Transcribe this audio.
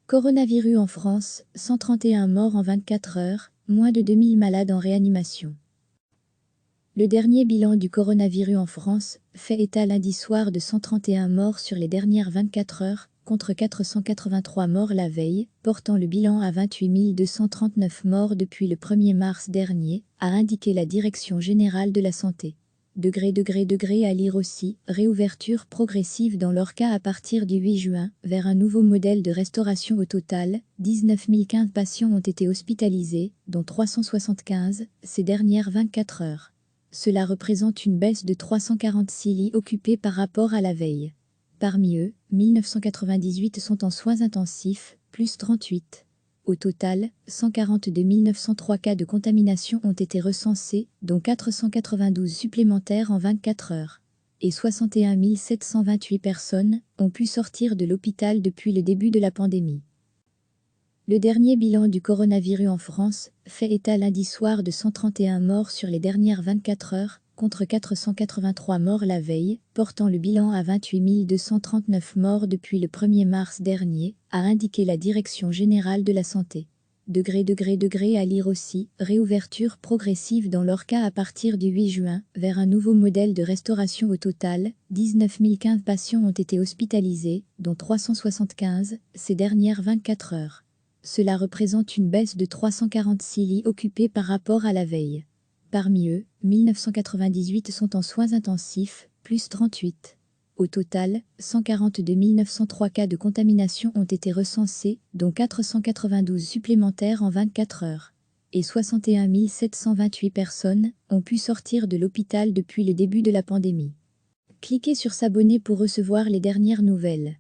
Coronavirus en France, 131 morts en 24 heures, moins de 2000 malades en réanimation. Le dernier bilan du coronavirus en France fait état lundi soir de 131 morts sur les dernières 24 heures, contre 483 morts la veille, portant le bilan à 28 239 morts depuis le 1er mars dernier, a indiqué la Direction générale de la santé. À lire aussi, réouverture progressive dans leur cas à partir du 8 juin, vers un nouveau modèle de restauration. Au total, 19 015 patients ont été hospitalisés, dont 375 ces dernières 24 heures. Cela représente une baisse de 346 lits occupés par rapport à la veille. Parmi eux, 1998 sont en soins intensifs, plus 38. Au total, 142 903 cas de contamination ont été recensés, dont 492 supplémentaires en 24 heures. Et 61 728 personnes ont pu sortir de l'hôpital depuis le début de la pandémie. Le dernier bilan du coronavirus en France fait état lundi soir de 131 morts sur les dernières 24 heures, contre 483 morts la veille, portant le bilan à 28 239 morts depuis le 1er mars dernier, a indiqué la Direction générale de la santé. À lire aussi, réouverture progressive dans leur cas à partir du 8 juin, vers un nouveau modèle de restauration. Au total, 19 015 patients ont été hospitalisés, dont 375 ces dernières 24 heures. Cela représente une baisse de 346 lits occupés par rapport à la veille. Parmi eux, 1998 sont en soins intensifs, plus 38. Au total, 142 903 cas de contamination ont été recensés, dont 492 supplémentaires en 24 heures. Et 61 728 personnes ont pu sortir de l'hôpital depuis le début de la pandémie. Cliquez sur s'abonner pour recevoir les dernières nouvelles.